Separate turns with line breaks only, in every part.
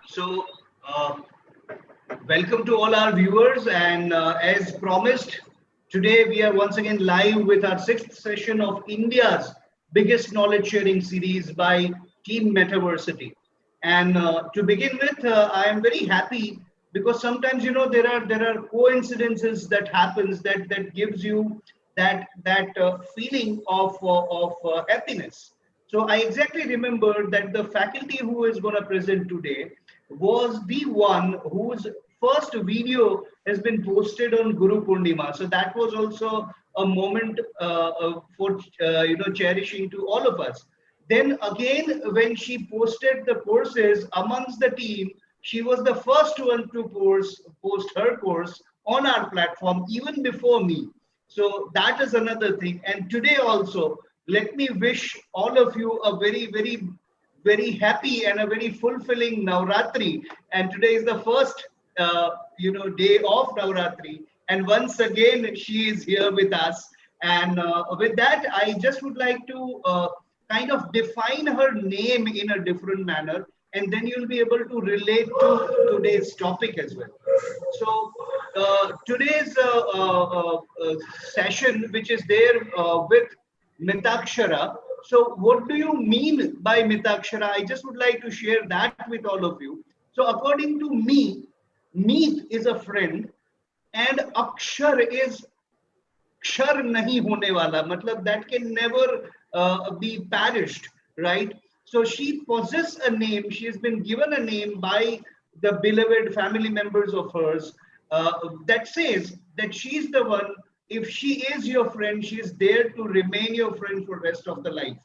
So, welcome to all our viewers. And as promised, today we are once again live with our sixth session of India's biggest knowledge sharing series by Team Metaversity. And to begin with, I am very happy because sometimes there are coincidences that happens that gives you that feeling of happiness. So I exactly remember that the faculty who is going to present today was the one whose first video has been posted on Guru Purnima. So that was also a moment for cherishing to all of us. Then again, when she posted the courses amongst the team, she was the first one to post her course on our platform even before me. So that is another thing. And today also, let me wish all of you a very happy and a very fulfilling Navratri. And today is the first, day of Navratri. And once again, she is here with us. And with that, I just would like to kind of define her name in a different manner. And then you'll be able to relate to today's topic as well. So today's session, which is there with Mitakshara. So what do you mean by Mitakshara? I just would like to share that with all of you. So according to me, Meet is a friend and Akshar is क्षर नहीं होने वाला मतलब that can never be perished, right? So she possesses a name, she has been given a name by the beloved family members of hers that says that she's the one. If she is your friend, she is there to remain your friend for rest of the life.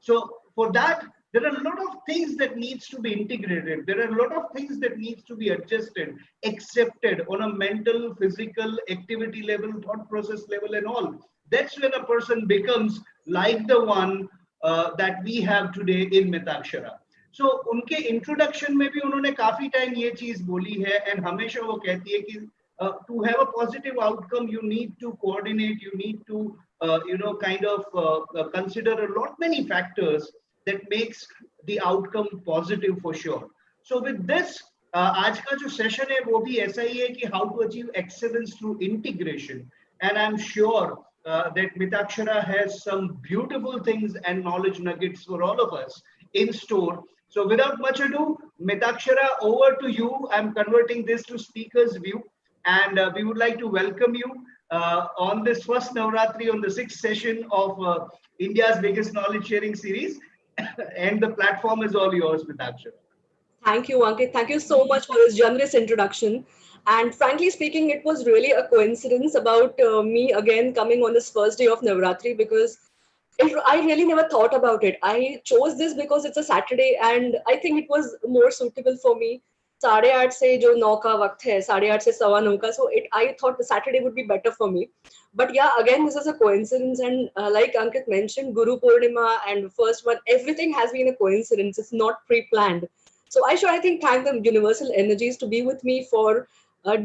So for that, there are a lot of things that needs to be integrated. There are a lot of things that needs to be adjusted, accepted on a mental, physical, activity level, thought process level, and all. That's when a person becomes like the one that we have today in Mitakshara. So उनके introduction में भी उन्होंने काफी time ये चीज बोली है and हमेशा वो कहती है कि to have a positive outcome you need to coordinate, you need to kind of consider a lot many factors that makes the outcome positive for sure. So with this आज का जो सेशन है वो भी ऐसा ही है कि how to achieve excellence through integration, and I'm sure that Mitakshara has some beautiful things and knowledge nuggets for all of us in store. So without much ado, Mitakshara, over to you. I'm converting this to speaker's view, and we would like to welcome you on this first Navratri, on the sixth session of India's biggest knowledge sharing series. And the platform is all yours, Mitakshara.
Thank you, Ankit. Thank you so much for this generous introduction. And frankly speaking, it was really a coincidence about me again coming on this first day of Navratri because I really never thought about it. I chose this because it's a Saturday and I think it was more suitable for me. 8:30 से जो 9 का वक्त है, 8:30 से 9:15 का, so I thought the Saturday would be better for me. But yeah, again, this is a coincidence, and like Ankit mentioned, Guru Purnima and first one, everything has been a coincidence. It's not pre-planned. So I should, I think, thank the universal energies to be with me for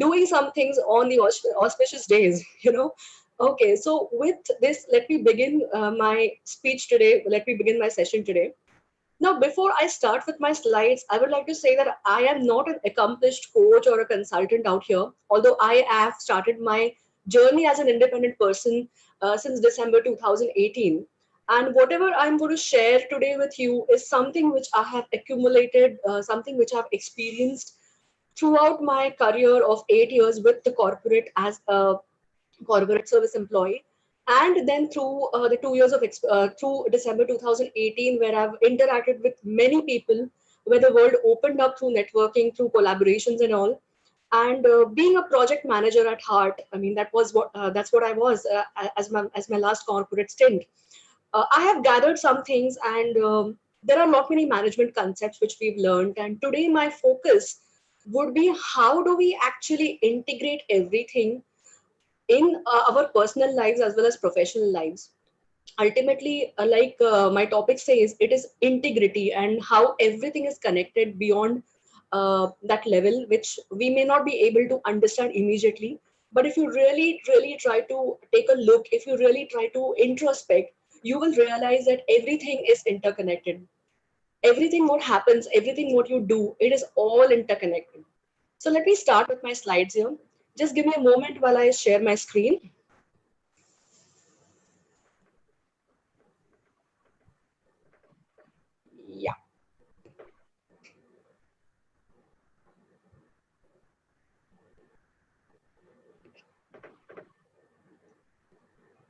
doing some things on the auspicious days, Okay, so with this, let me begin my speech today. Let me begin my session today. Now, before I start with my slides, I would like to say that I am not an accomplished coach or a consultant out here, although I have started my journey as an independent person since December 2018. And whatever I'm going to share today with you is something which I have accumulated, something which I've experienced throughout my career of 8 years with the corporate as a corporate service employee, and then through the 2 years of through December 2018, where I've interacted with many people, where the world opened up through networking, through collaborations and all. And being a project manager at heart, I mean, that's what I was as my last corporate stint. I have gathered some things, and there are not many management concepts which we've learned. And today, my focus would be how do we actually integrate everything in our personal lives as well as professional lives. Ultimately, like my topic says, it is integrity and how everything is connected beyond that level, which we may not be able to understand immediately. But if you really, really try to take a look, if you really try to introspect, you will realize that everything is interconnected. everything what happens, everything what you do, it is all interconnected. So let me start with my slides here. Just give me a moment while I share my screen. Yeah.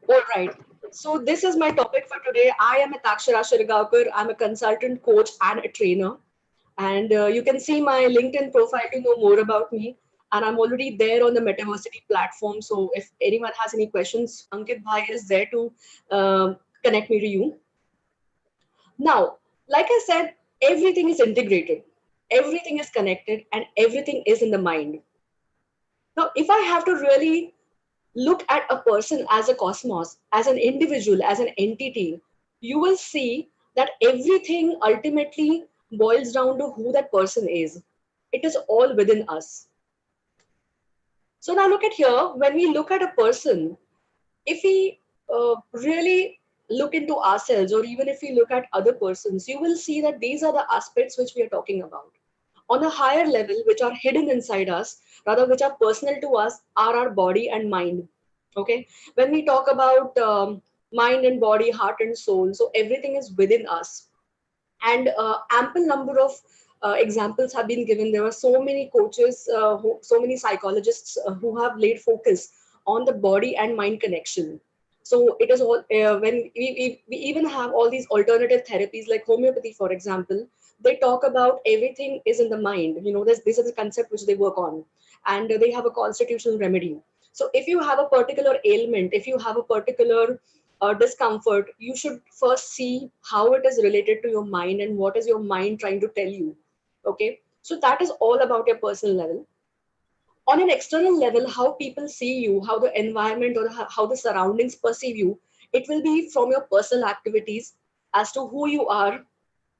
All right. So this is my topic for today. I am Mitakshara Shirgaonkar. I'm a consultant, coach, and a trainer. And you can see my LinkedIn profile to know more about me. And I'm already there on the Metaversity platform. So if anyone has any questions, Ankit Bhai is there to connect me to you. Now, like I said, everything is integrated, everything is connected, and everything is in the mind. Now, if I have to really look at a person as a cosmos, as an individual, as an entity, you will see that everything ultimately boils down to who that person is. It is all within us. So now look at here, when we look at a person, if we really look into ourselves, or even if we look at other persons, you will see that these are the aspects which we are talking about. On a higher level, which are hidden inside us, rather which are personal to us, are our body and mind. Okay, when we talk about mind and body, heart and soul, so everything is within us. And ample number of examples have been given. There were so many coaches, so many psychologists who have laid focus on the body and mind connection. So it is all when we even have all these alternative therapies like homeopathy, for example. They talk about everything is in the mind. You know, this is the concept which they work on, and they have a constitutional remedy. So if you have a particular ailment, if you have a particular discomfort, you should first see how it is related to your mind and what is your mind trying to tell you. Okay, so that is all about your personal level. On an external level, how people see you, how the environment or how the surroundings perceive you, it will be from your personal activities as to who you are.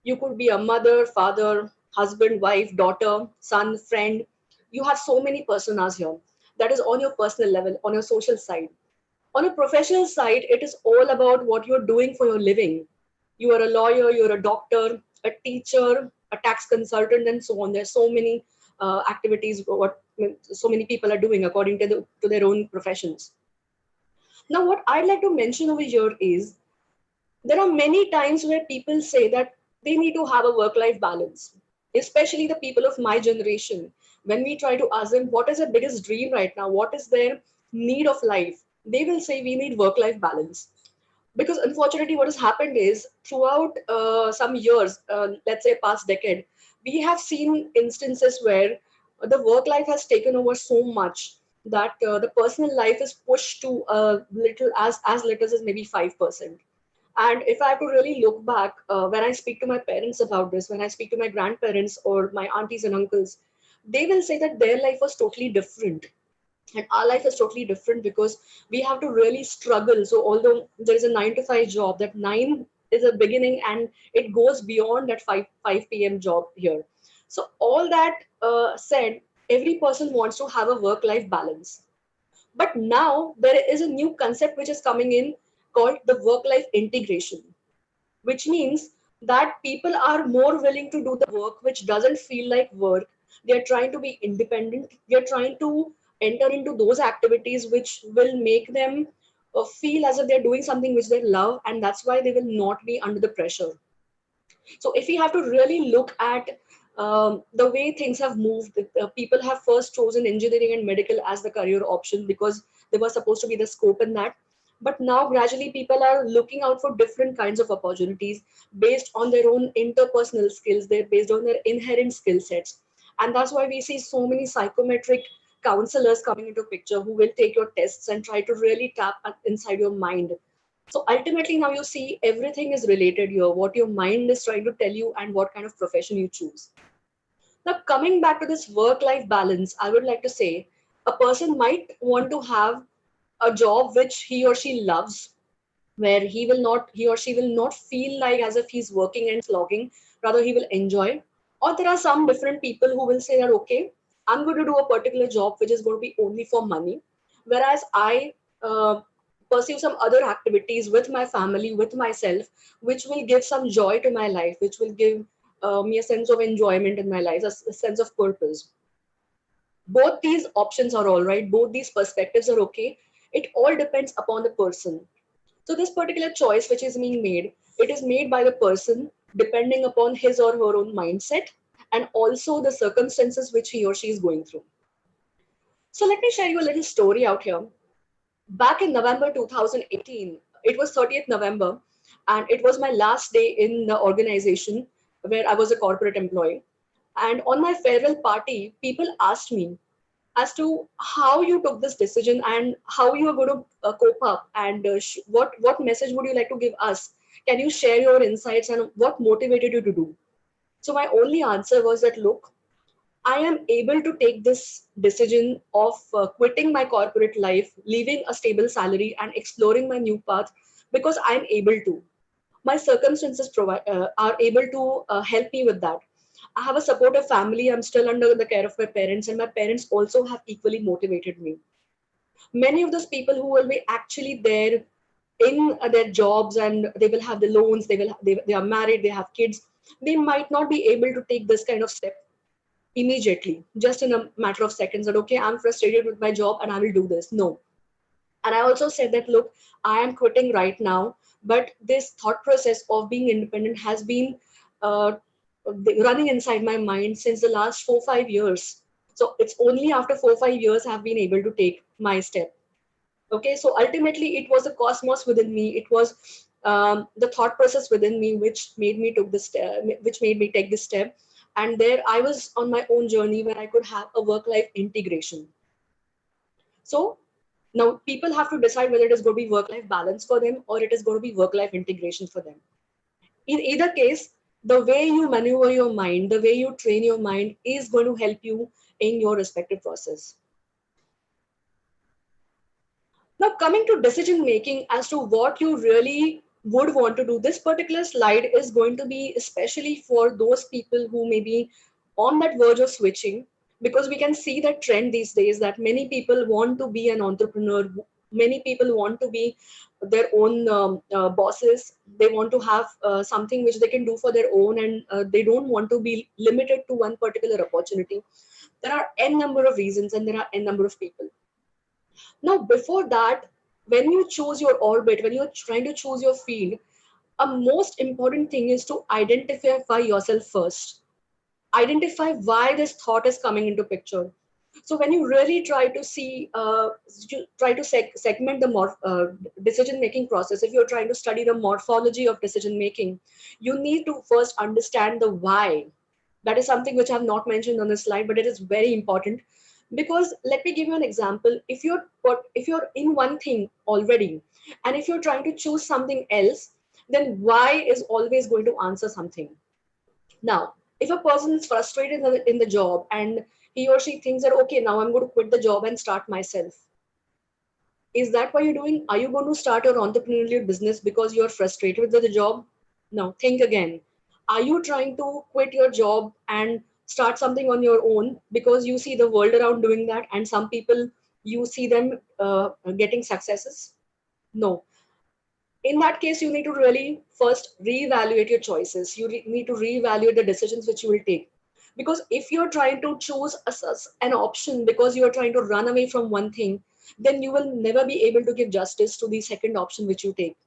You could be a mother, father, husband, wife, daughter, son, friend. You have so many personas here. That is on your personal level, on your social side. On a professional side, it is all about what you're doing for your living. You are a lawyer, you're a doctor, a teacher, a tax consultant, and so on. There's so many activities what so many people are doing according to, to their own professions. Now, what I'd like to mention over here is there are many times where people say that they need to have a work-life balance, especially the people of my generation. When we try to ask them what is their biggest dream right now, what is their need of life, they will say we need work-life balance. Because unfortunately, what has happened is throughout some years, let's say past decade, we have seen instances where the work-life has taken over so much that the personal life is pushed to a little as little as maybe 5%. And if I have to really look back, when I speak to my parents about this, when I speak to my grandparents or my aunties and uncles, they will say that their life was totally different. And our life is totally different because we have to really struggle. So although there is a 9 to 5 job, that 9 is a beginning and it goes beyond that 5 p.m. job here. So all that said, every person wants to have a work-life balance. But now there is a new concept which is coming in called the work-life integration, which means that people are more willing to do the work which doesn't feel like work. They're trying to be independent. They're trying to enter into those activities which will make them feel as if they're doing something which they love, and that's why they will not be under the pressure. So if we have to really look at the way things have moved, people have first chosen engineering and medical as the career option because they were supposed to be the scope in that. But now gradually people are looking out for different kinds of opportunities based on their own interpersonal skills. They're based on their inherent skill sets. And that's why we see so many psychometric counselors coming into picture who will take your tests and try to really tap inside your mind. So ultimately, now you see everything is related here, what your mind is trying to tell you and what kind of profession you choose. Now, coming back to this work life balance, I would like to say a person might want to have a job which he or she loves, where he or she will not feel like as if he's working and slogging, rather, he will enjoy. Or there are some different people who will say that, okay, I'm going to do a particular job which is going to be only for money, whereas I pursue some other activities with my family, with myself, which will give some joy to my life, which will give me a sense of enjoyment in my life, a sense of purpose. Both these options are all right. Both these perspectives are okay. It all depends upon the person. So this particular choice which is being made, it is made by the person depending upon his or her own mindset and also the circumstances which he or she is going through. So let me share you a little story out here. Back in November 2018, it was 30th November, and it was my last day in the organization where I was a corporate employee. And on my farewell party, people asked me as to how you took this decision and how you are going to cope up, and what message would you like to give us. Can you share your insights and what motivated you to do? So my only answer was that, look, I am able to take this decision of quitting my corporate life, leaving a stable salary and exploring my new path because I'm able to. My circumstances are able to help me with that. I have a supportive family. I'm still under the care of my parents, and my parents also have equally motivated me. Many of those people who will be actually there in their jobs and they will have the loans, they are married, they have kids, they might not be able to take this kind of step immediately, just in a matter of seconds, that okay, I'm frustrated with my job and I will do this. No. And I also said that, look, I am quitting right now, but this thought process of being independent has been uh, running inside my mind since the last 4 5 years. So it's only after 4 5 years I've been able to take my step. Okay, so ultimately it was the cosmos within me. It was the thought process within me which made me took this step, which made me take this step. And there I was on my own journey where I could have a work-life integration. So now people have to decide whether it is going to be work-life balance for them or it is going to be work-life integration for them. In either case, the way you maneuver your mind, the way you train your mind is going to help you in your respective process. Now, coming to decision making as to what you really would want to do, this particular slide is going to be especially for those people who may be on that verge of switching, because we can see that trend these days that many people want to be an entrepreneur. Many people want to be their own bosses. They want to have something which they can do for their own, and they don't want to be limited to one particular opportunity. There are n number of reasons and there are n number of people. Now, before that, when you choose your orbit, when you're trying to choose your field, a most important thing is to identify yourself first. Identify why this thought is coming into picture. So when you really try to see, you try to segment the decision making process, if you're trying to study the morphology of decision making, you need to first understand the why. That is something which I have not mentioned on this slide, but it is very important. Because let me give you an example. If you're in one thing already, and if you're trying to choose something else, then why is always going to answer something. Now, if a person is frustrated in the job and he or she thinks that, okay, now I'm going to quit the job and start myself. Is that what you're doing? Are you going to start your entrepreneurial business because you're frustrated with the job? No, think again. Are you trying to quit your job and start something on your own because you see the world around doing that and some people, you see them getting successes? No. In that case, you need to really first reevaluate your choices. You need to reevaluate the decisions which you will take. Because if you're trying to choose an option because you're trying to run away from one thing, then you will never be able to give justice to the second option which you take.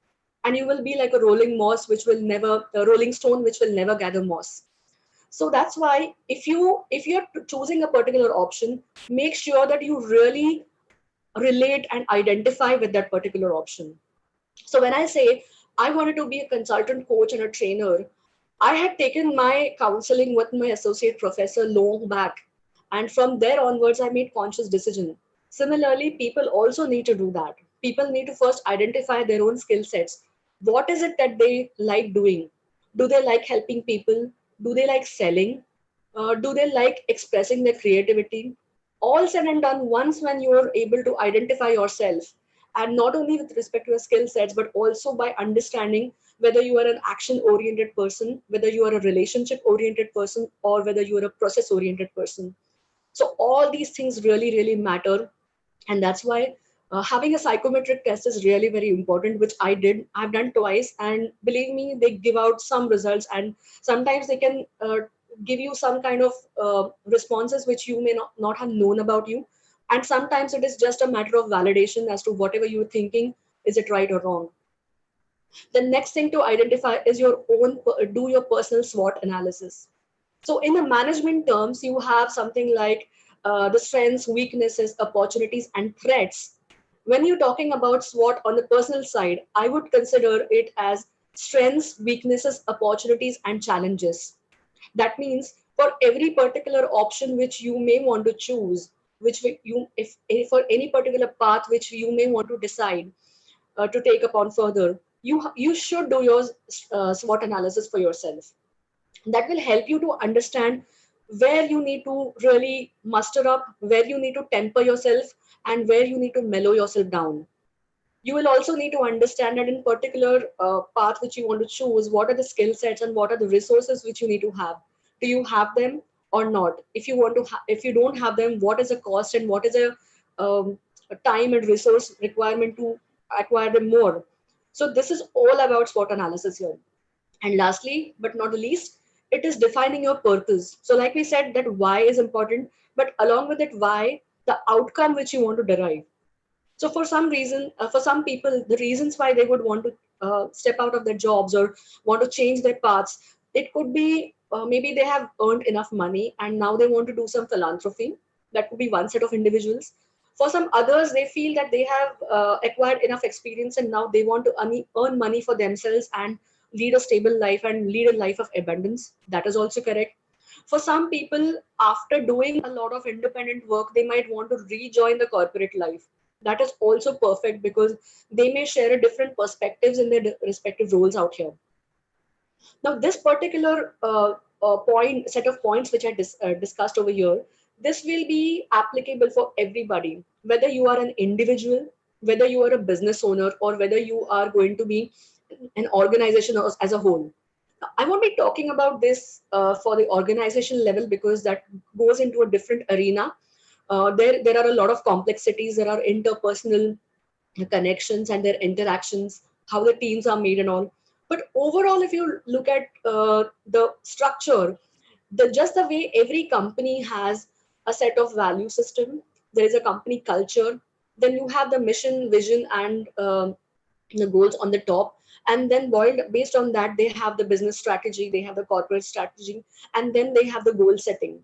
And you will be like a a rolling stone which will never gather moss. So that's why if you're choosing a particular option, make sure that you really relate and identify with that particular option. So when I say I wanted to be a consultant coach and a trainer, I had taken my counseling with my associate professor long back. And from there onwards, I made conscious decision. Similarly, people also need to do that. People need to first identify their own skill sets. What is it that they like doing? Do they like helping people? Do they like selling? Do they like expressing their creativity? All said and done, once when you are able to identify yourself, and not only with respect to your skill sets, but also by understanding whether you are an action oriented person, whether you are a relationship oriented person, or whether you are a process oriented person. So all these things really, really matter. And that's why Having a psychometric test is really very important, which I've done twice, and believe me, they give out some results, and sometimes they can give you some kind of responses which you may not have known about you. And sometimes it is just a matter of validation as to whatever you're thinking, is it right or wrong. The next thing to identify is your own, do your personal SWOT analysis. So in the management terms, you have something like the strengths, weaknesses, opportunities, and threats. When you're talking about SWOT on the personal side, I would consider it as strengths, weaknesses, opportunities, and challenges. That means for every particular option which you may want to choose, which you, if for any particular path which you may want to decide to take upon further, you should do your SWOT analysis for yourself. That will help you to understand where you need to really muster up, where you need to temper yourself, and where you need to mellow yourself down. You will also need to understand that in particular path which you want to choose, what are the skill sets and what are the resources which you need to have. Do you have them or not? If you want to, if you don't have them, what is the cost and what is a time and resource requirement to acquire them more? So this is all about SWOT analysis here. And lastly, but not the least, it is defining your purpose. So, like we said, that why is important, but along with it, why, the outcome which you want to derive. So, for some reason, for some people, the reasons why they would want to step out of their jobs or want to change their paths, it could be maybe they have earned enough money and now they want to do some philanthropy. That could be one set of individuals. For some others, they feel that they have acquired enough experience and now they want to earn money for themselves and lead a stable life and lead a life of abundance. That is also correct. For some people, after doing a lot of independent work, they might want to rejoin the corporate life. That is also perfect because they may share a different perspectives in their respective roles out here. Now, this particular set of points which I discussed over here, this will be applicable for everybody, whether you are an individual, whether you are a business owner, or whether you are going to be an organization as a whole. I won't be talking about this for the organization level because that goes into a different arena. There are a lot of complexities. There are interpersonal connections and their interactions, how the teams are made and all. But overall, if you look at the structure, just the way every company has a set of value system, there is a company culture, then you have the mission, vision, and the goals on the top, and then boiled based on that, they have the business strategy, they have the corporate strategy, and then they have the goal setting.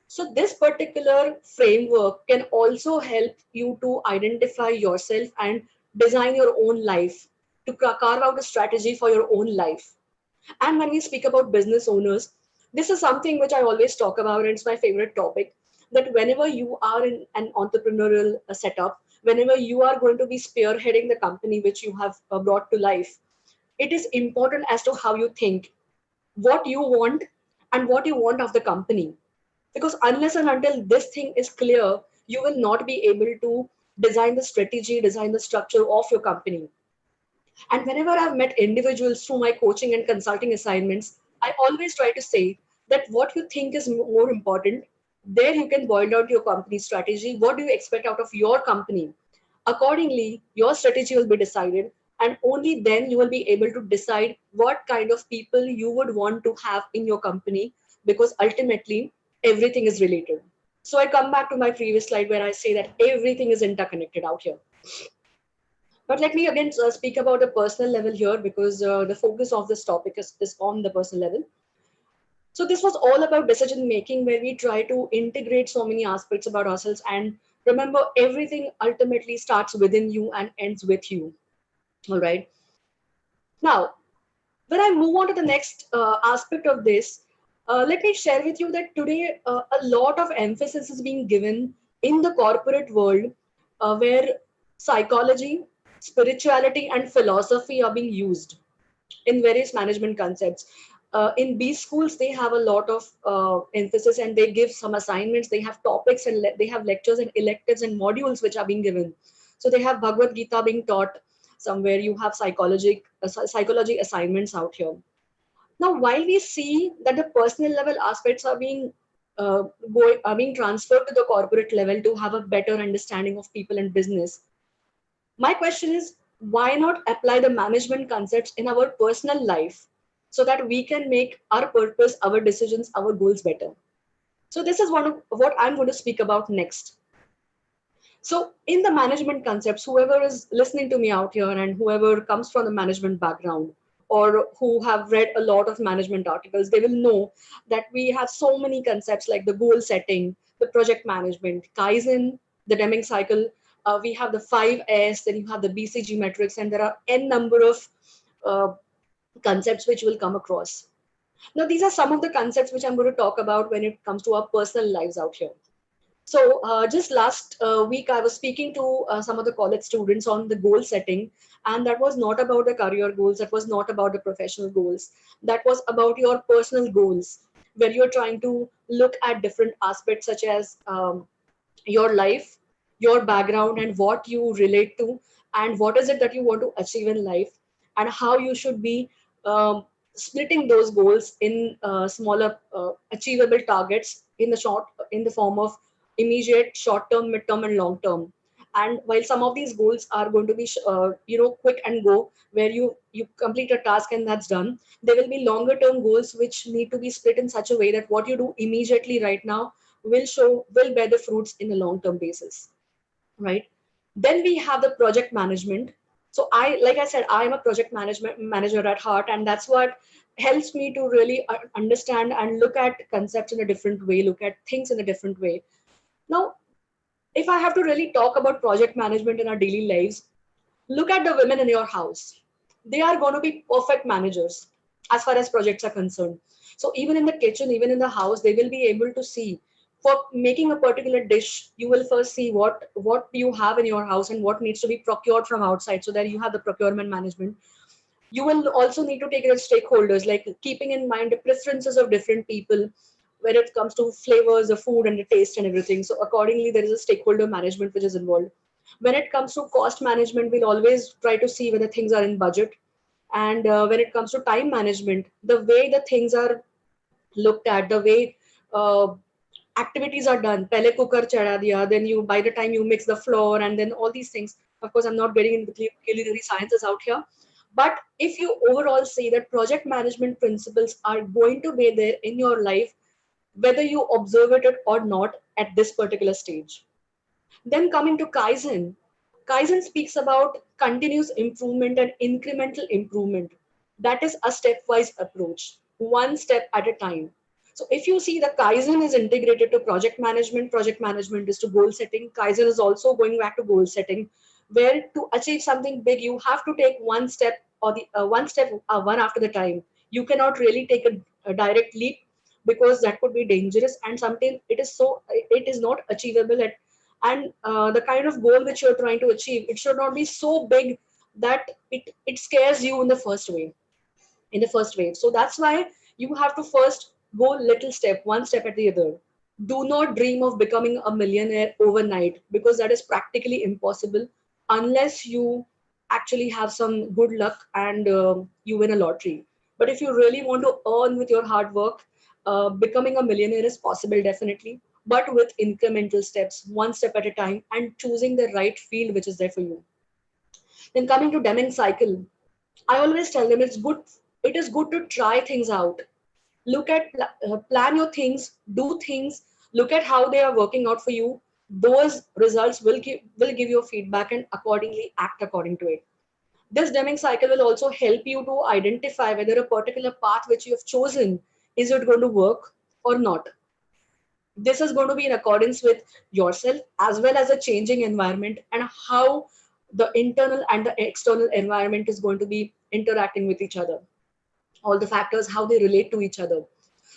So this particular framework can also help you to identify yourself and design your own life, to carve out a strategy for your own life. And when we speak about business owners, this is something which I always talk about, and it's my favorite topic. That whenever you are in an entrepreneurial setup, whenever you are going to be spearheading the company which you have brought to life, it is important as to how you think, what you want, and what you want of the company. Because unless and until this thing is clear, you will not be able to design the strategy, design the structure of your company. And whenever I've met individuals through my coaching and consulting assignments, I always try to say that what you think is more important, there you can boil down to your company strategy. What do you expect out of your company? Accordingly, your strategy will be decided, and only then you will be able to decide what kind of people you would want to have in your company, because ultimately everything is related. So I come back to my previous slide where I say that everything is interconnected out here. But let me again speak about the personal level here, because the focus of this topic is on the personal level. So this was all about decision making, where we try to integrate so many aspects about ourselves. And remember, everything ultimately starts within you and ends with you. All right. Now, when I move on to the next aspect of this, let me share with you that today a lot of emphasis is being given in the corporate world, where psychology, spirituality, and philosophy are being used in various management concepts. In B schools, they have a lot of emphasis, and they give some assignments. They have topics and they have lectures and electives and modules which are being given. So they have Bhagavad Gita being taught somewhere. You have psychology assignments out here. Now, while we see that the personal level aspects are are being transferred to the corporate level to have a better understanding of people and business, My question is, why not apply the management concepts in our personal life so that we can make our purpose, our decisions, our goals better? So this is one of what I'm going to speak about next. So in the management concepts, whoever is listening to me out here and whoever comes from the management background or who have read a lot of management articles, they will know that we have so many concepts like the goal setting, the project management, Kaizen, the Deming cycle. We have the 5S, then you have the BCG metrics, and there are n number of uh, concepts which will come across. Now, these are some of the concepts which I'm going to talk about when it comes to our personal lives out here. So just last week, I was speaking to some of the college students on the goal setting, and that was not about the career goals. That was not about the professional goals. That was about your personal goals, where you're trying to look at different aspects such as your life, your background, and what you relate to, and what is it that you want to achieve in life, and how you should be splitting those goals in smaller, achievable targets in the short, in the form of immediate, short term, mid term, and long term. And while some of these goals are going to be, quick and go, where you complete a task and that's done, there will be longer term goals which need to be split in such a way that what you do immediately right now will bear the fruits in a long term basis, right? Then we have the project management. So I, like I said, I'm a project management manager at heart, and that's what helps me to really understand and look at concepts in a different way, look at things in a different way. Now, if I have to really talk about project management in our daily lives, look at the women in your house. They are going to be perfect managers as far as projects are concerned. So even in the kitchen, even in the house, they will be able to see, for making a particular dish, you will first see what you have in your house and what needs to be procured from outside, so that you have the procurement management. You will also need to take your stakeholders, like keeping in mind the preferences of different people when it comes to flavors, the food, and the taste and everything. So accordingly, there is a stakeholder management which is involved. When it comes to cost management, we'll always try to see whether things are in budget. And when it comes to time management, the way the things are looked at, the way uh, activities are done, pehle cooker chada diya, then you, by the time you mix the flour, and then all these things. Of course, I'm not getting into the culinary sciences out here, but if you overall see that project management principles are going to be there in your life, whether you observe it or not at this particular stage. Then coming to Kaizen, Kaizen speaks about continuous improvement and incremental improvement. That is a stepwise approach, one step at a time. So if you see, the Kaizen is integrated to project management is to goal setting, Kaizen is also going back to goal setting, where to achieve something big, you have to take one step, or the one step, one after the time. You cannot really take a direct leap, because that could be dangerous, and sometimes it is not achievable at, and the kind of goal which you're trying to achieve, it should not be so big that it scares you in the first wave. So that's why you have to first go little step, one step at the other. Do not dream of becoming a millionaire overnight, because that is practically impossible unless you actually have some good luck and you win a lottery. But if you really want to earn with your hard work, becoming a millionaire is possible, definitely, but with incremental steps, one step at a time, and choosing the right field which is there for you. Then coming to Deming cycle, I always tell them it's good. It is good to try things out. Look at, plan your things, do things, look at how they are working out for you. Those results will give you feedback, and accordingly act according to it. This Deming cycle will also help you to identify whether a particular path which you have chosen, is it going to work or not. This is going to be in accordance with yourself as well as a changing environment, and how the internal and the external environment is going to be interacting with each other, all the factors, how they relate to each other.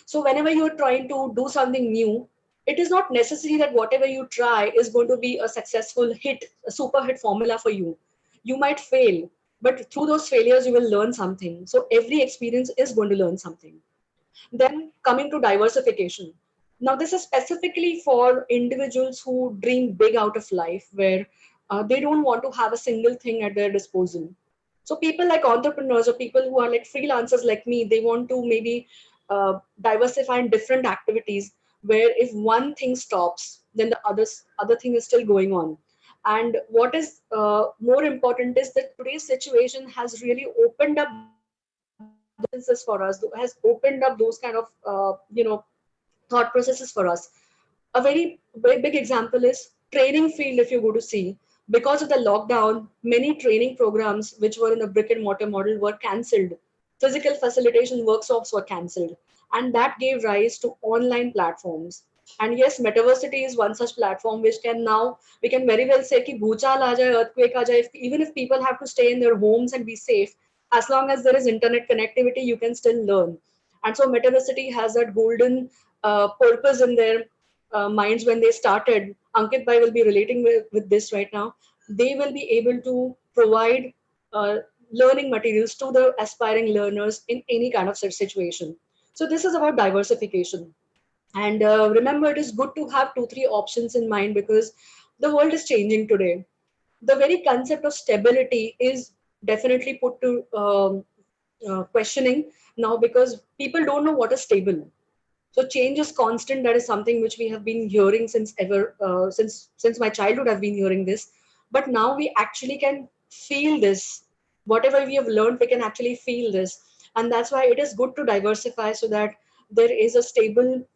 So whenever you're trying to do something new, it is not necessary that whatever you try is going to be a successful hit, a super hit formula for you. You might fail, but through those failures you will learn something. So every experience is going to learn something. Then coming to diversification. Now, this is specifically for individuals who dream big out of life, where they don't want to have a single thing at their disposal. So, people like entrepreneurs or people who are like freelancers like me, they want to maybe diversify in different activities, where if one thing stops, then the other thing is still going on. And what is more important is that today's situation has really opened up those for us, has opened up those kind of thought processes for us. A very big example is training field. If you go to see, because of the lockdown, many training programs which were in a brick and mortar model were cancelled. Physical facilitation workshops were cancelled, and that gave rise to online platforms. And yes, Metaversity is one such platform which can now, we can very well say कि भूचाल आ जाए, earthquake आ जाए, even if people have to stay in their homes and be safe, as long as there is internet connectivity, you can still learn. And so Metaversity has that golden purpose in their minds when they started. Ankit Bhai will be relating with this right now. They will be able to provide uh, learning materials to the aspiring learners in any kind of situation. So this is about diversification. And remember, it is good to have two, three options in mind because the world is changing today. The very concept of stability is definitely put to questioning now because people don't know what is stable. So change is constant. That is something which we have been hearing since ever, since my childhood. I've been hearing this, but now we actually can feel this. Whatever we have learned, we can actually feel this, and that's why it is good to diversify so that there is a stable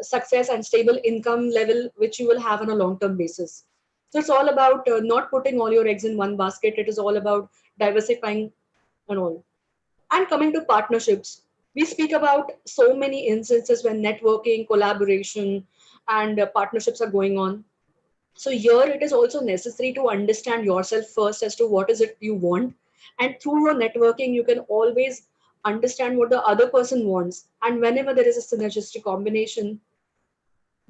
success and stable income level which you will have on a long-term basis. So it's all about not putting all your eggs in one basket. It is all about diversifying and all. And coming to partnerships, we speak about so many instances when networking, collaboration, and partnerships are going on. So here it is also necessary to understand yourself first as to what is it you want. And through your networking, you can always understand what the other person wants. And whenever there is a synergistic combination,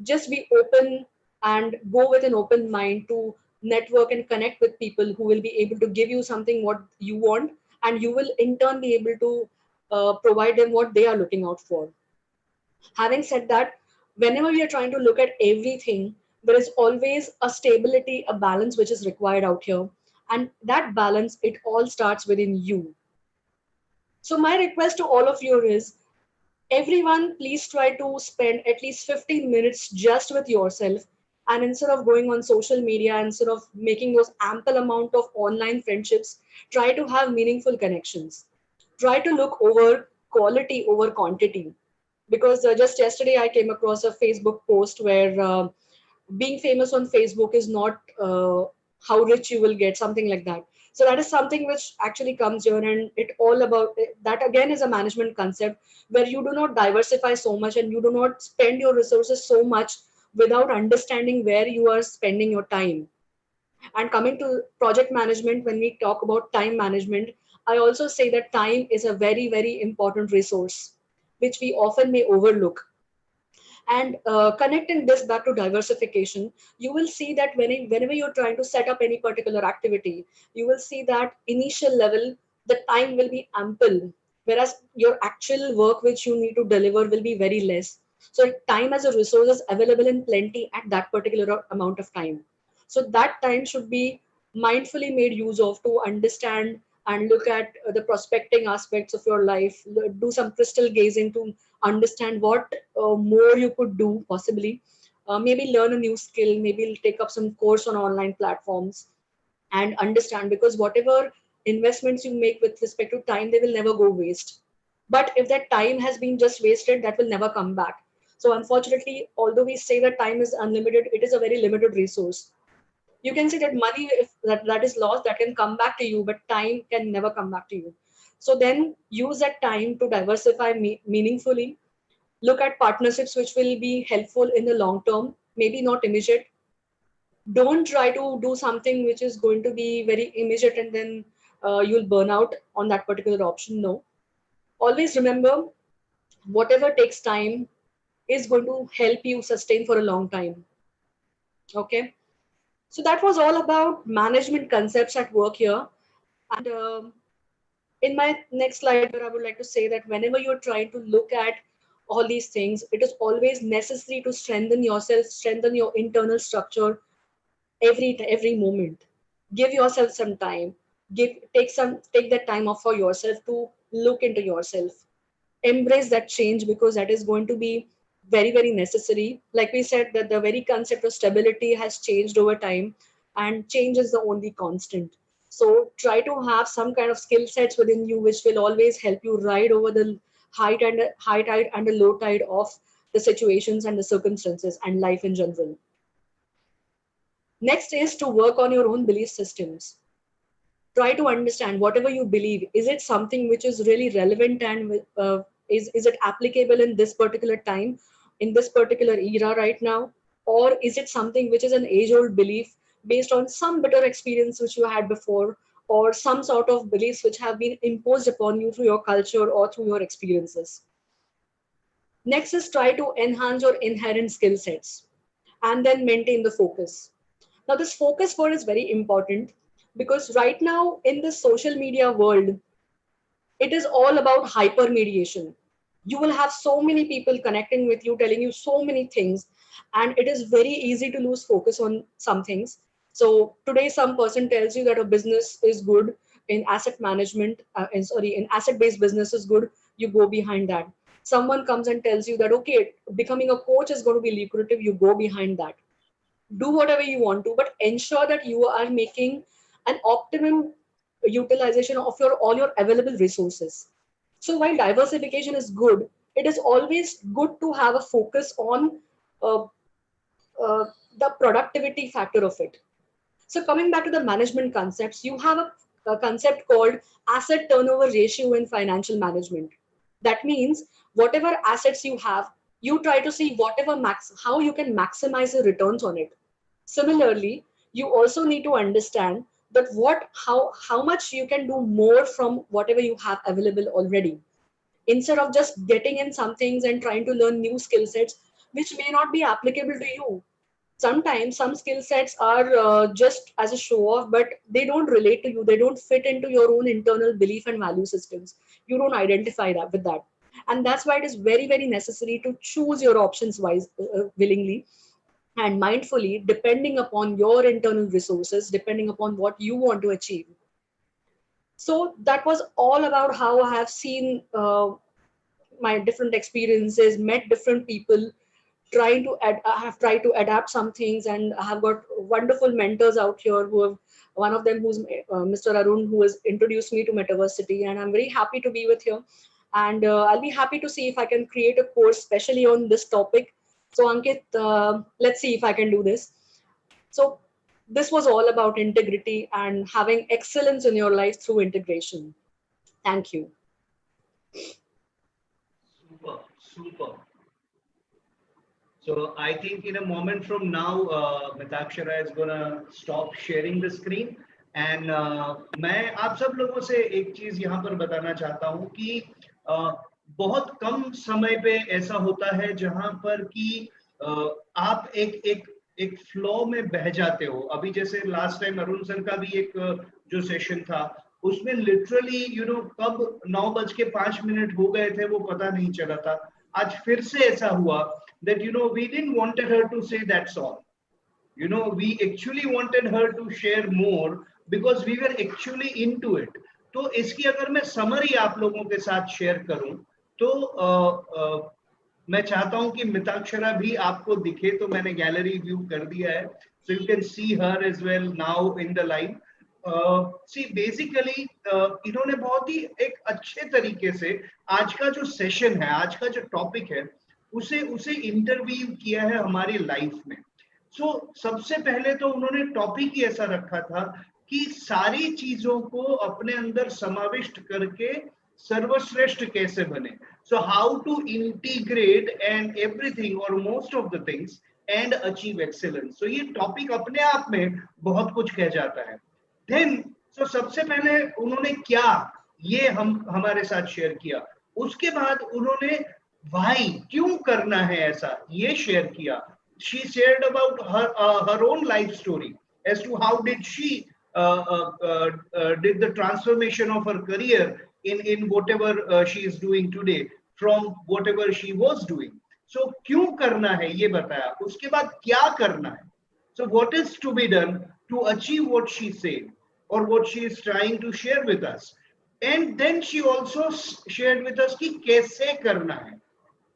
just be open and go with an open mind to network and connect with people who will be able to give you something what you want, and you will in turn be able to provide them what they are looking out for. Having said that, whenever we are trying to look at everything, there is always a stability, a balance which is required out here, and that balance, it all starts within you. So my request to all of you is, everyone, please try to spend at least 15 minutes just with yourself. And instead of going on social media, instead of making those ample amount of online friendships, try to have meaningful connections. Try to look over quality over quantity. Because just yesterday, I came across a Facebook post where being famous on Facebook is not how rich you will get, something like that. So that is something which actually comes here, and it all about that again is a management concept where you do not diversify so much and you do not spend your resources so much without understanding where you are spending your time. And coming to project management, when we talk about time management, I also say that time is a very, very important resource which we often may overlook. And connecting this back to diversification, you will see that whenever you're trying to set up any particular activity, you will see that initial level, the time will be ample, whereas your actual work which you need to deliver will be very less. So time as a resource is available in plenty at that particular amount of time. So that time should be mindfully made use of to understand and look at the prospecting aspects of your life, do some crystal gazing to understand what more you could do possibly. Maybe learn a new skill, maybe take up some course on online platforms and understand, because whatever investments you make with respect to time, they will never go waste. But if that time has been just wasted, that will never come back. So unfortunately, although we say that time is unlimited, it is a very limited resource. You can see that money, if that is lost, that can come back to you, but time can never come back to you. So then use that time to diversify meaningfully. Look at partnerships which will be helpful in the long term, maybe not immediate. Don't try to do something which is going to be very immediate and then you'll burn out on that particular option. No. Always remember, whatever takes time is going to help you sustain for a long time. Okay. So that was all about management concepts at work here. And in my next slide, I would like to say that whenever you're trying to look at all these things, it is always necessary to strengthen yourself, strengthen your internal structure every moment. Give yourself some time. Take that time off for yourself to look into yourself. Embrace that change, because that is going to be very, very necessary. Like we said, that the very concept of stability has changed over time, and change is the only constant. So try to have some kind of skill sets within you which will always help you ride over the high tide and the low tide of the situations and the circumstances and life in general. Next is to work on your own belief systems. Try to understand whatever you believe, is it something which is really relevant, and is it applicable in this particular time, in this particular era right now, or is it something which is an age old belief based on some bitter experience which you had before, or some sort of beliefs which have been imposed upon you through your culture or through your experiences. Next is try to enhance your inherent skill sets and then maintain the focus. Now, this focus word is very important because right now in the social media world, it is all about hypermediation. You will have so many people connecting with you, telling you so many things, and it is very easy to lose focus on some things. So today, some person tells you that a business is good in asset management, in asset-based business is good. You go behind that. Someone comes and tells you that okay, becoming a coach is going to be lucrative. You go behind that. Do whatever you want to, but ensure that you are making an optimum utilization of your all your available resources. So while diversification is good, it is always good to have a focus on uh, uh, the productivity factor of it. So coming back to the management concepts, you have a concept called asset turnover ratio in financial management. That means whatever assets you have, you try to see whatever how you can maximize the returns on it. Similarly, you also need to understand that how much you can do more from whatever you have available already, instead of just getting in some things and trying to learn new skill sets which may not be applicable to you. Sometimes some skill sets are just as a show off, but they don't relate to you, they don't fit into your own internal belief and value systems. You don't identify that with that, and that's why it is very, very necessary to choose your options willingly and mindfully, depending upon your internal resources, depending upon what you want to achieve. So that was all about how I have seen my different experiences, met different people, I have tried to adapt some things, and I have got wonderful mentors out here who have, one of them who's Mr. Arun, who has introduced me to Metaversity, and I'm very happy to be with him. And I'll be happy to see if I can create a course specially on this topic. So Ankit, let's see if I can do this. So this was all about integrity and having excellence in your life through integration. Thank you.
Super, super. So I think in a moment from now, Mitakshara is gonna stop sharing the screen, and मैं आप सब लोगों से एक चीज यहाँ पर बताना चाहता हूँ कि बहुत कम समय पे ऐसा होता है जहाँ पर कि आप एक फ्लो में बह जाते हो. अभी जैसे लास्ट टाइम अरुण सर का भी एक जो सेशन था, उसमें लिटरली कब 9:05 हो गए थे वो पता नहीं चला था. आज फिर से ऐसा हुआ that we didn't wanted her to say that's all. We actually wanted her to share more because we were actually into it. तो इसकी अगर मैं समरी आप लोगों के साथ शेयर करूं तो मैं चाहता हूं कि मिताक्षरा भी आपको दिखे. तो मैंने गैलरी व्यू कर दिया है, so you can see her as well now in the live. See basically इन्होंने बहुत ही एक अच्छे तरीके से आज का जो सेशन है, आज का जो टॉपिक है, उसे उसे इंटरव्यू किया है हमारी लाइफ में. सो सबसे पहले तो उन्होंने टॉपिक ही ऐसा रखा था कि सारी चीजों को अपने अंदर समाविष्ट करके सर्वश्रेष्ठ कैसे बने. So how to integrate and everything और most of the things and achieve excellence. So ये टॉपिक अपने आप में बहुत कुछ कह जाता है. देन सबसे पहले उन्होंने क्या ये हमारे साथ शेयर किया. उसके बाद उन्होंने वाई क्यों करना है ऐसा ये शेयर किया. She shared about her own life story as to how did she did the transformation of her career in whatever she is doing today from whatever she was doing. So क्यों करना है ये बताया. उसके बाद क्या करना है. So what is to be done to achieve what she said or what she is trying to share with us. And then she also shared with us कि कैसे करना है.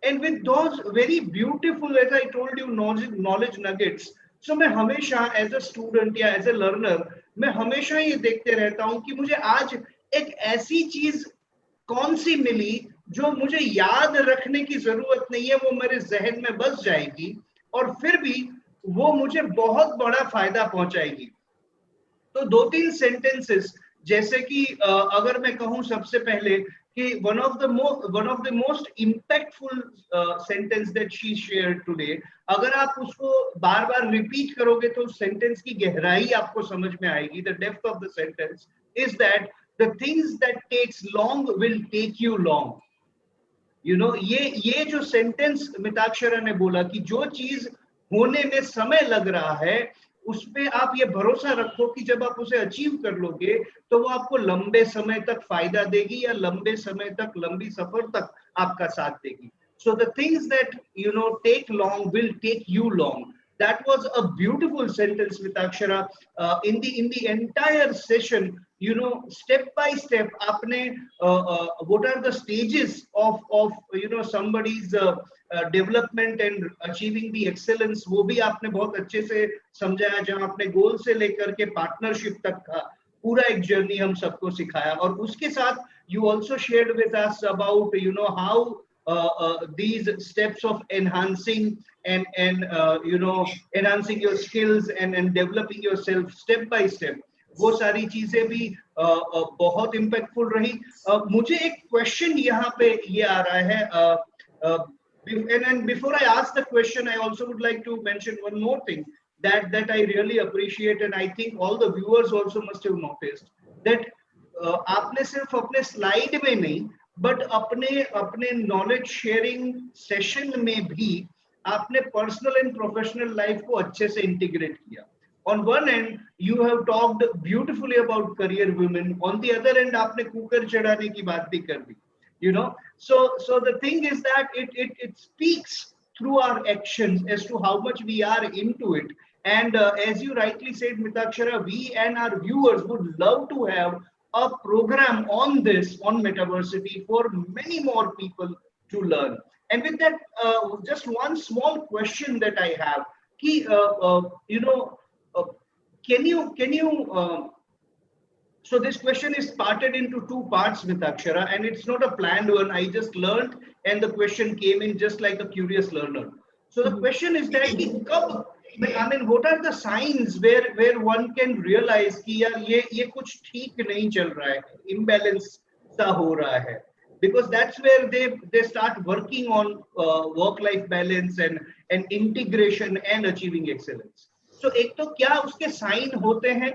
And with those very beautiful, as I told you, knowledge nuggets, so मैं हमेशा as a student या as a learner, मैं हमेशा ये देखते रहता हूँ कि मुझे आज एक ऐसी चीज कौन सी मिली जो मुझे याद रखने की जरूरत नहीं है, वो मेरे जहन में बस जाएगी और फिर भी वो मुझे बहुत बड़ा फायदा पहुंचाएगी। तो दो तीन सेंटेंसेस, जैसे कि अगर मैं कहूं सबसे पहले कि one of the most impactful sentence that she shared today, अगर आप उसको बार बार रिपीट करोगे तो सेंटेंस की गहराई आपको समझ में आएगी। The depth of the sentence is that the things that takes long will take you long. ये जो सेंटेंस मिताक्षरा ने बोला कि जो चीज होने में समय लग रहा है, उस पे आप ये भरोसा रखो कि जब आप उसे अचीव कर लोगे तो वो आपको लंबे समय तक फायदा देगी या लंबे समय तक, लंबी सफर तक आपका साथ देगी। So the things that take long will take you long. That was a beautiful sentence, Mitakshara. In the entire session, step by step, आपने what are the stages of somebody's development and achieving the excellence, वो भी आपने बहुत अच्छे से समझाया, जहां आपने गोल से लेकर के पार्टनरशिप तक का पूरा एक जर्नी हम सबको सिखाया। और उसके साथ you also shared with us about how these steps of enhancing and enhancing your skills and developing yourself step by step, वो सारी चीजें भी बहुत इम्पैक्टफुल रही। मुझे एक क्वेश्चन यहाँ पे ये आ रहा है, and before I ask the question, I also would like to mention one more thing that I really appreciate, and I think all the viewers also must have noticed that आपने सिर्फ अपने slide में नहीं, but अपने अपने knowledge sharing session में भी आपने पर्सनल एंड प्रोफेशनल लाइफ को अच्छे से इंटीग्रेट किया। On one end, you have talked beautifully about career women. On the other end, आपने कुकर चढ़ाने की बात भी कर दी. So the thing is that it speaks through our actions as to how much we are into it. And as you rightly said, Mitakshara, we and our viewers would love to have a program on this, on Metaversity, for many more people to learn. And with that, just one small question that I have, ki, can you so this question is parted into two parts, Mitakshara, and it's not a planned one. I just learned and the question came in just like a curious learner. So the question is that I mean, what are the signs where one can realize कि यार ये कुछ ठीक नहीं चल रहा है, imbalance सा हो रहा है, because that's where they start working on work-life balance and integration and achieving excellence. So एक तो क्या उसके साइन होते हैं,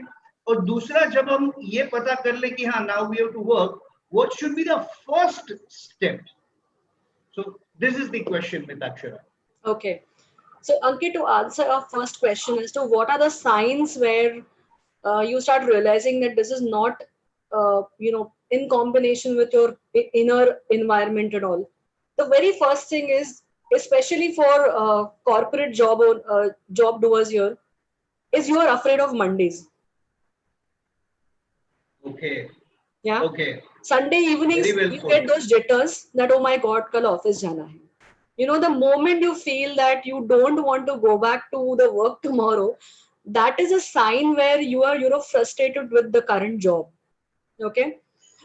और दूसरा जब हम ये पता कर ले कि हाँ, now we have to work, what should be the first step? So this is the question, Mitakshara.
Okay. So Ankit, to answer our first question as to what are the signs where you start realizing that this is not, in combination with your inner environment at all. The very first thing is, especially for corporate job or job doers here, is you are afraid of Mondays.
Okay.
Yeah.
Okay.
Sunday evenings,
Very well
you
put.
get those jitters that, oh my God, kal office jana hai. The moment you feel that you don't want to go back to the work tomorrow, that is a sign where you are, frustrated with the current job. Okay.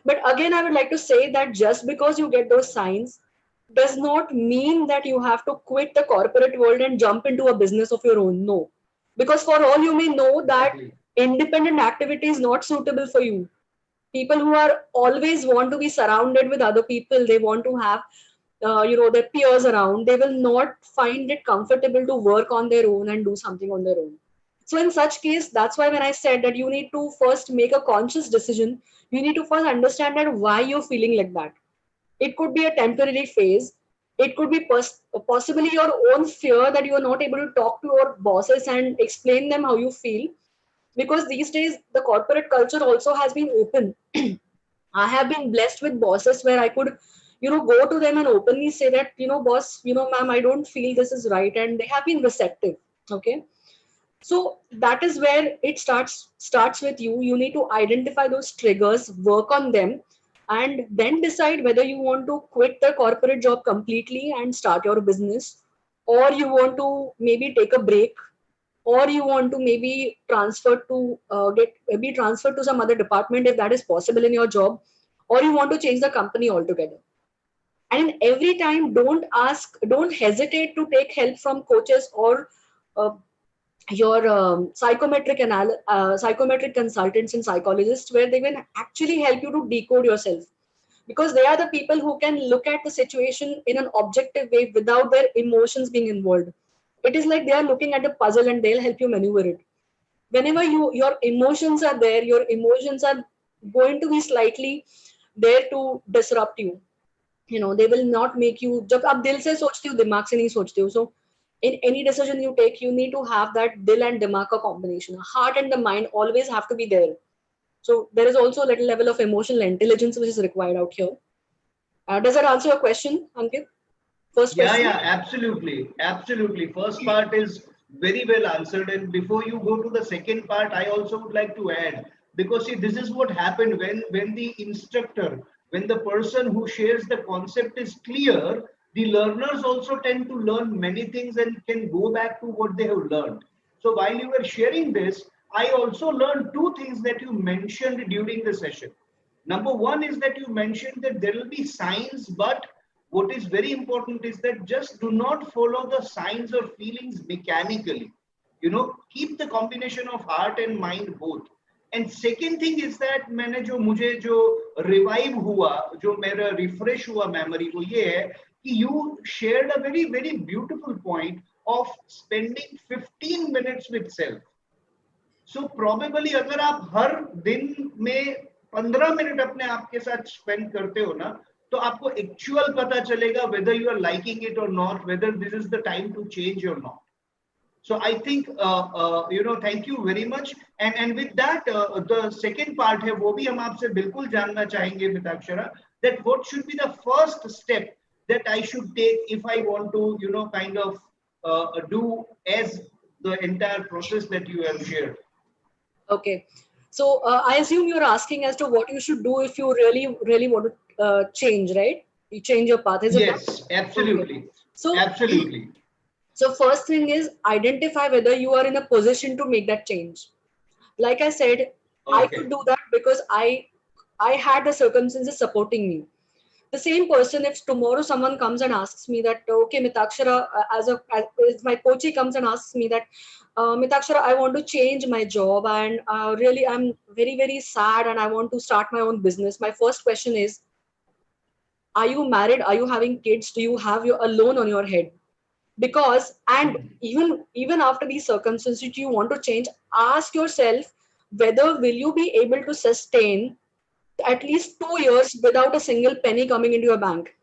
But again, I would like to say that just because you get those signs does not mean that you have to quit the corporate world and jump into a business of your own. No. Because for all you may know that independent activity is not suitable for you. People who are always want to be surrounded with other people, they want to have their peers around, they will not find it comfortable to work on their own and do something on their own. So in such case, that's why when I said that you need to first make a conscious decision, you need to first understand that why you're feeling like that. It could be a temporary phase. It could be possibly your own fear that you are not able to talk to your bosses and explain them how you feel. Because these days, the corporate culture also has been open. I have been blessed with bosses where I could go to them and openly say that, boss, ma'am, I don't feel this is right. And they have been receptive. Okay. So that is where it starts with you. You need to identify those triggers, work on them, and then decide whether you want to quit the corporate job completely and start your business, or you want to maybe take a break, or you want to maybe transfer to get be transferred to some other department if that is possible in your job, or you want to change the company altogether. And every time, don't hesitate to take help from coaches or uh, your psychometric consultants and psychologists, where they can actually help you to decode yourself, because they are the people who can look at the situation in an objective way without their emotions being involved. It is like they are looking at a puzzle and they'll help you maneuver it. Whenever your emotions are there, your emotions are going to be slightly there to disrupt you. They will not make you, जब आप दिल से सोचते हो दिमाग से नहीं सोचते हो. So in any decision you take, you need to have that dil and dimag ka combination. Heart and the mind always have to be there. So there is also a little level of emotional intelligence which is required out here. Does that answer your question, Ankit? First
Yeah,
question?
yeah, absolutely. Absolutely. First part is very well answered. And before you go to the second part, I also would like to add, because see, this is what happened when the instructor, when the person who shares the concept is clear, the learners also tend to learn many things and can go back to what they have learned. So while you were sharing this, I also learned two things that you mentioned during the session. Number one is that you mentioned that there will be signs, but what is very important is that just do not follow the signs or feelings mechanically. Keep the combination of heart and mind both. And second thing is that मैंने जो मुझे जो revive हुआ, जो मेरा refresh हुआ memory, वो ये है कि you shared a very very beautiful point of spending 15 minutes with self. So probably अगर आप हर दिन में 15 मिनट अपने आप के साथ स्पेंड करते हो ना, तो आपको एक्चुअल पता चलेगा whether you are liking it or not, whether this is the time to change or not. So I think thank you very much. And with that, the second part है, वो भी हम आपसे बिल्कुल जानना चाहेंगे Mitakshara, that what should be the first step that I should take if I want to kind of do as the entire process that you have shared.
Okay. So I assume you're asking as to what you should do if you really, really want to change, right? You change your path. Is it that?
Yes, absolutely.
Okay. So,
Absolutely.
so first thing is identify whether you are in a position to make that change. Like I said, I
Okay.
could do that because I had the circumstances supporting me. The same person, if tomorrow someone comes and asks me that, okay, Mitakshara, as my coachee comes and asks me that, Mitakshara, I want to change my job and really I'm very, very sad and I want to start my own business. My first question is, are you married? Are you having kids? Do you have a loan on your head? Because, and even after these circumstances you want to change, ask yourself whether will you be able to sustain at least 2 years without a single penny coming into your bank.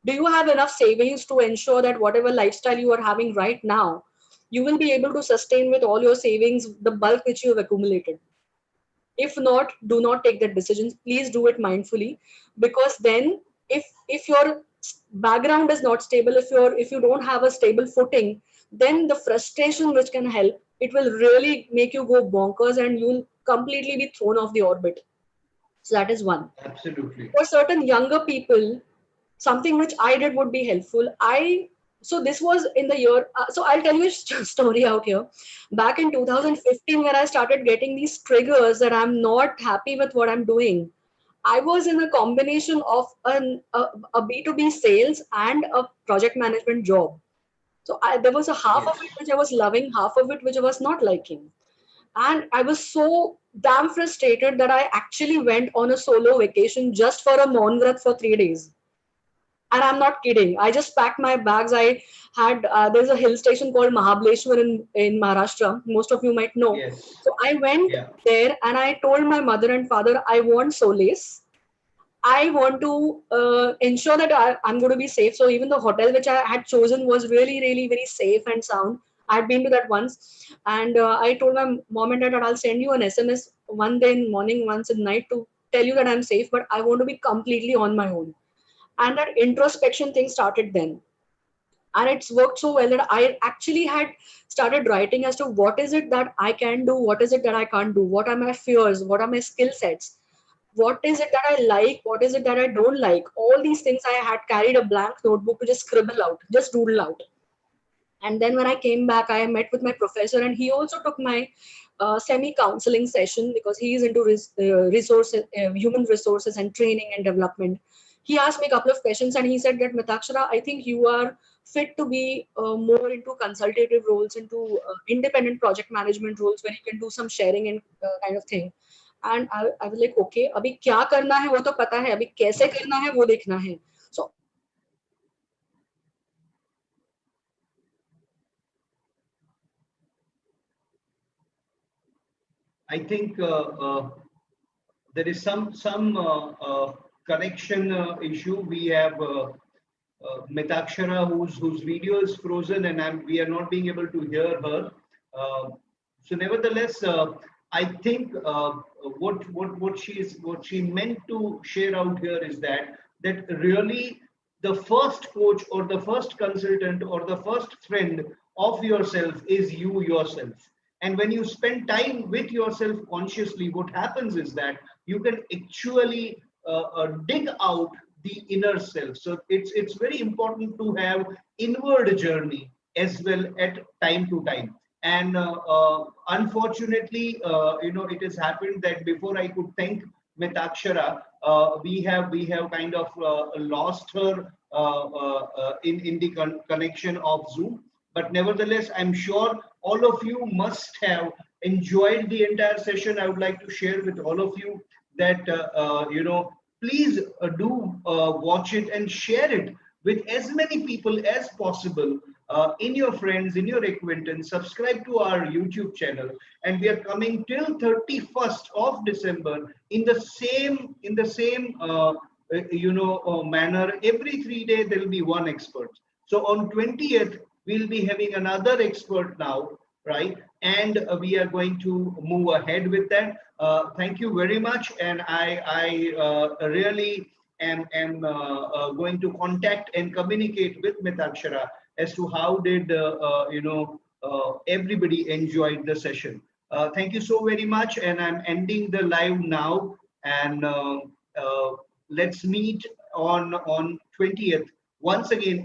Do you have enough savings to ensure that whatever lifestyle you are having right now, you will be able to sustain with all your savings the bulk which you have accumulated? If not, do not take that decision. Please do it mindfully, because then if your background is not stable, if you don't have a stable footing, then the frustration which can help, it will really make you go bonkers and you'll completely be thrown off the orbit. So that is one.
Absolutely.
For certain younger people, something which I did would be helpful. So this was in the year. So I'll tell you a story out here. Back in 2015, where I started getting these triggers that I'm not happy with what I'm doing, I was in a combination of a B2B sales and a project management job. So there was a half of it
Yes.
which I was loving, half of it which I was not liking. And I was so damn frustrated that I actually went on a solo vacation just for a Maun Vrat for 3 days. And I'm not kidding. I just packed my bags. I had, there's a hill station called Mahabaleshwar in Maharashtra. Most of you might know.
Yes.
So I went
Yeah.
there and I told my mother and father, I want solace. I want to ensure that I'm going to be safe. So even the hotel which I had chosen was really, really very safe and sound. I'd been to that once, and I told my mom and dad that I'll send you an SMS one day in morning, once in night to tell you that I'm safe, but I want to be completely on my own. And that introspection thing started then, and it's worked so well that I actually had started writing as to what is it that I can do, what is it that I can't do, what are my fears, what are my skill sets. What is it that I like? What is it that I don't like? All these things I had carried a blank notebook to just scribble out, just doodle out. And then when I came back, I met with my professor, and he also took my semi-counseling session because he is into resources, human resources and training and development. He asked me a couple of questions, and he said that Mitakshara, I think you are fit to be more into consultative roles, into independent project management roles, where you can do some sharing and kind of thing. And I was like, okay, अभी क्या करना है वो तो पता है, अभी कैसे करना है वो देखना है. So
I think there is some connection issue. We have Metakshara, whose video is frozen, and we are not being able to hear her. Uh, so, nevertheless, I think what she meant to share out here is that really the first coach or the first consultant or the first friend of yourself is you yourself. And when you spend time with yourself consciously, what happens is that you can actually dig out the inner self. So it's very important to have inward journey as well at time to time. And unfortunately, it has happened that before I could thank Metakshara, we have kind of lost her in the connection of Zoom. But nevertheless, I'm sure all of you must have enjoyed the entire session. I would like to share with all of you that please do watch it and share it with as many people as possible, in your friends, in your acquaintance. Subscribe to our YouTube channel, and we are coming till 31st of December in the same manner. Every 3 days there will be one expert. So on 20th we'll be having another expert now, right? And we are going to move ahead with that. Thank you very much, and I really am going to contact and communicate with Mitakshara as to how did everybody enjoyed the session. Thank you so very much, and I'm ending the live now. And uh, let's meet on 20th once again.